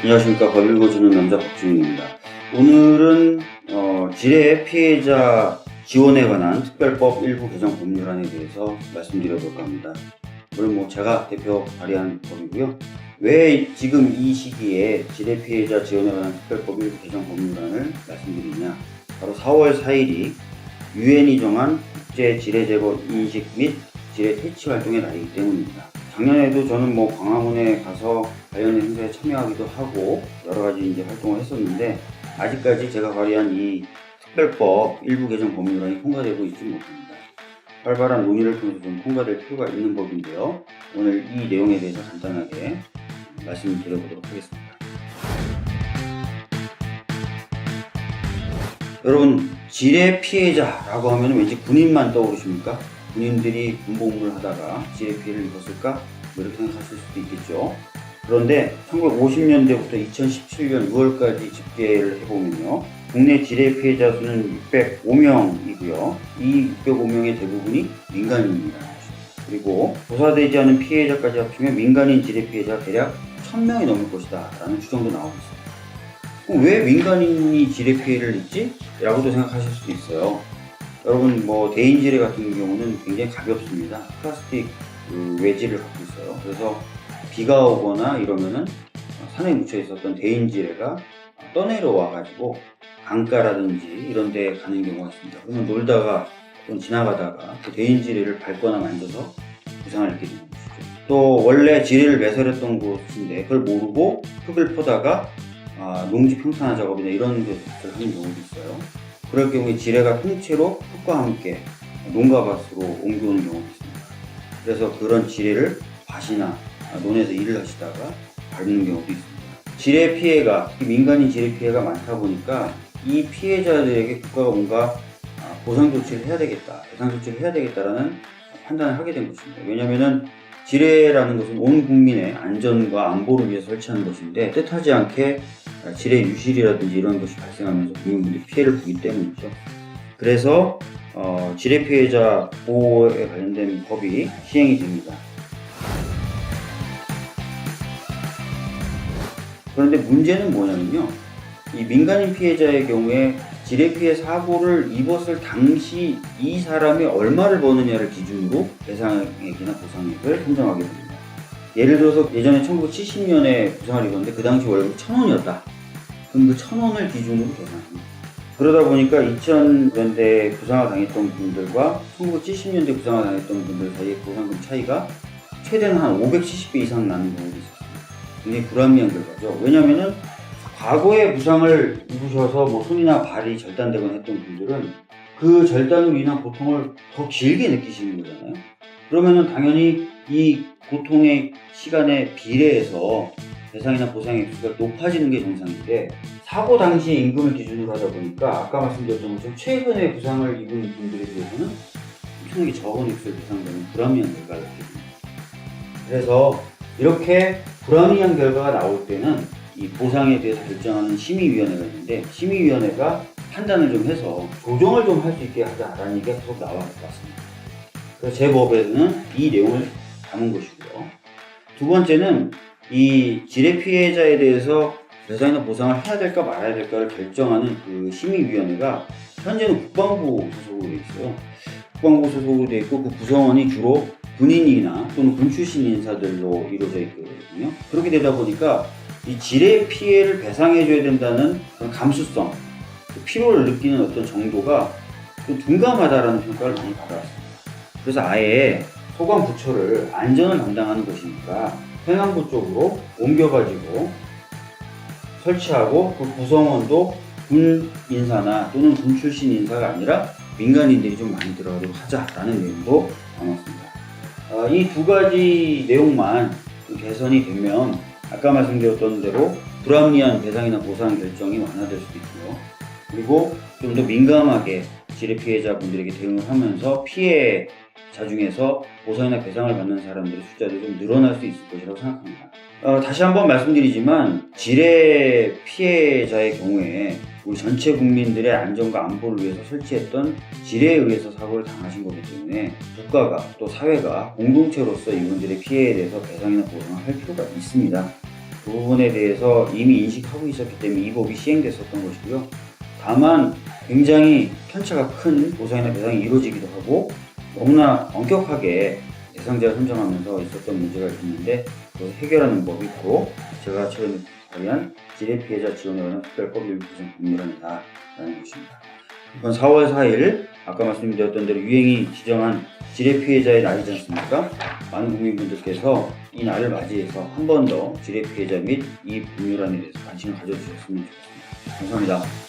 안녕하십니까. 법 읽어주는 남자 박준입니다. 오늘은 지뢰 피해자 지원에 관한 특별법 일부 개정 법률안에 대해서 말씀드려볼까 합니다. 물론 제가 대표 발의한 법이고요. 왜 지금 이 시기에 지뢰 피해자 지원에 관한 특별법 일부 개정 법률안을 말씀드리냐. 바로 4월 4일이 유엔이 정한 국제 지뢰 제거 인식 및 지뢰 퇴치 활동의 날이기 때문입니다. 작년에도 저는 광화문에 가서 관련 행사에 참여하기도 하고 여러 가지 활동을 했었는데, 아직까지 제가 발의한 이 특별법 일부 개정 법률안이 통과되고 있지 못합니다. 활발한 논의를 통해서 좀 통과될 필요가 있는 법인데요. 오늘 이 내용에 대해서 간단하게 말씀을 드려보도록 하겠습니다. 여러분, 지뢰 피해자라고 하면 왠지 군인만 떠오르십니까? 군인들이 군복무를 하다가 지뢰 피해를 입었을까? 이렇게 생각하실 수도 있겠죠. 그런데 1950년대부터 2017년 6월까지 집계를 해보면요, 국내 지뢰 피해자 수는 605명이고요. 이 605명의 대부분이 민간인입니다. 그리고 조사되지 않은 피해자까지 합치면 민간인 지뢰 피해자가 대략 1000명이 넘을 것이다 라는 추정도 나오고 있습니다. 왜 민간인이 지뢰 피해를 입지? 라고도 생각하실 수도 있어요. 여러분, 대인 지뢰 같은 경우는 굉장히 가볍습니다. 플라스틱 외지를 갖고 있어요. 그래서 비가 오거나 이러면은 산에 묻혀 있었던 대인 지뢰가 떠내려와 가지고 강가라든지 이런 데 가는 경우가 있습니다. 그러면 놀다가 또는 지나가다가 그 대인 지뢰를 밟거나 만져서 부상을 입게 되는 것이죠. 또 원래 지뢰를 매설했던 곳인데 그걸 모르고 흙을 퍼다가 농지 평탄화 작업이나 이런 것을 하는 경우도 있어요. 그럴 경우에 지뢰가 통째로 흙과 함께 농가밭으로 옮겨오는 경우도 있습니다. 그래서 그런 지뢰를 밭이나 논에서 일을 하시다가 밟는 경우도 있습니다. 지뢰 피해가, 특히 민간인 지뢰 피해가 많다 보니까 이 피해자들에게 국가가 뭔가 보상 조치를 해야 되겠다, 배상 조치를 해야 되겠다라는 판단을 하게 된 것입니다. 왜냐하면 지뢰라는 것은 온 국민의 안전과 안보를 위해서 설치하는 것인데, 뜻하지 않게 지뢰 유실이라든지 이런 것이 발생하면서 국민분들이 피해를 보기 때문이죠. 그래서 지뢰 피해자 보호에 관련된 법이 시행이 됩니다. 그런데 문제는 뭐냐면요, 이 민간인 피해자의 경우에 지뢰 피해 사고를 입었을 당시 이 사람이 얼마를 버느냐를 기준으로 배상액이나 보상액을 산정하게 됩니다. 예를 들어서 예전에 1970년에 부상을 입었는데 그 당시 월급이 1000원이었다. 그럼 그 1000원을 기준으로 계산합니다. 그러다 보니까 2000년대 부상을 당했던 분들과 1970년대 부상을 당했던 분들 사이의 보상금 차이가 최대는 한 570배 이상 나는 경우도 있었습니다. 굉장히 불합리한 결과죠. 왜냐하면 과거에 부상을 입으셔서 손이나 발이 절단되거나 했던 분들은 그 절단으로 인한 고통을 더 길게 느끼시는 거잖아요. 그러면은 당연히 이 고통의 시간에 비례해서 배상이나 보상의 액수가 높아지는 게 정상인데, 사고 당시의 임금을 기준으로 하다 보니까 아까 말씀드렸던 것처럼 최근에 부상을 입은 분들에 대해서는 엄청나게 적은 액수를 배상되는 불합리한 결과를 얻게 됩니다. 그래서 이렇게 불합리한 결과가 나올 때는 이 보상에 대해서 결정하는 심의위원회가 있는데, 심의위원회가 판단을 좀 해서 조정을 좀 할 수 있게 하자라는 얘기가 계속 나와 왔습니다. 그래서 제 법에는 이 내용을 담은 것이고요. 두 번째는 이 지뢰 피해자에 대해서 배상이나 보상을 해야 될까 말아야 될까를 결정하는 그 심의위원회가 현재는 국방부 소속으로 되어 있어요. 국방부 소속으로 되어 있고, 그 구성원이 주로 군인이나 또는 군 출신 인사들로 이루어져 있거든요. 그렇게 되다 보니까 이 지뢰 피해를 배상해줘야 된다는 그런 감수성, 그 필요를 느끼는 어떤 정도가 좀 둔감하다라는 평가를 많이 받아왔습니다. 그래서 아예 소관 부처를 안전을 담당하는 것이니까 행안부 쪽으로 옮겨가지고 설치하고, 그 구성원도 군 인사나 또는 군 출신 인사가 아니라 민간인들이 좀 많이 들어가도록 하자라는 내용도 담았습니다. 이 두 가지 내용만 개선이 되면 아까 말씀드렸던 대로 불합리한 배상이나 보상 결정이 완화될 수도 있고요. 그리고 좀 더 민감하게 지뢰 피해자분들에게 대응을 하면서 피해자 중에서 보상이나 배상을 받는 사람들의 숫자도 좀 늘어날 수 있을 것이라고 생각합니다. 다시 한번 말씀드리지만, 지뢰 피해자의 경우에 우리 전체 국민들의 안전과 안보를 위해서 설치했던 지뢰에 의해서 사고를 당하신 거기 때문에 국가가 또 사회가 공동체로서 이분들의 피해에 대해서 배상이나 보상을 할 필요가 있습니다. 그 부분에 대해서 이미 인식하고 있었기 때문에 이 법이 시행됐었던 것이고요. 다만 굉장히 편차가 큰 보상이나 배상이 이루어지기도 하고 너무나 엄격하게 대상자를 선정하면서 있었던 문제가 있었는데 그것을 해결하는 법이 바로 제가 최근에 발의한 지뢰 피해자 지원에 관한 특별법 일부 개정 법률안이다라는 것입니다. 이번 4월 4일 아까 말씀드렸던 대로 유행이 지정한 지뢰 피해자의 날이지 않습니까? 많은 국민분들께서 이 날을 맞이해서 한 번 더 지뢰 피해자 및 이 법률안에 대해서 관심을 가져주셨으면 좋겠습니다. 감사합니다.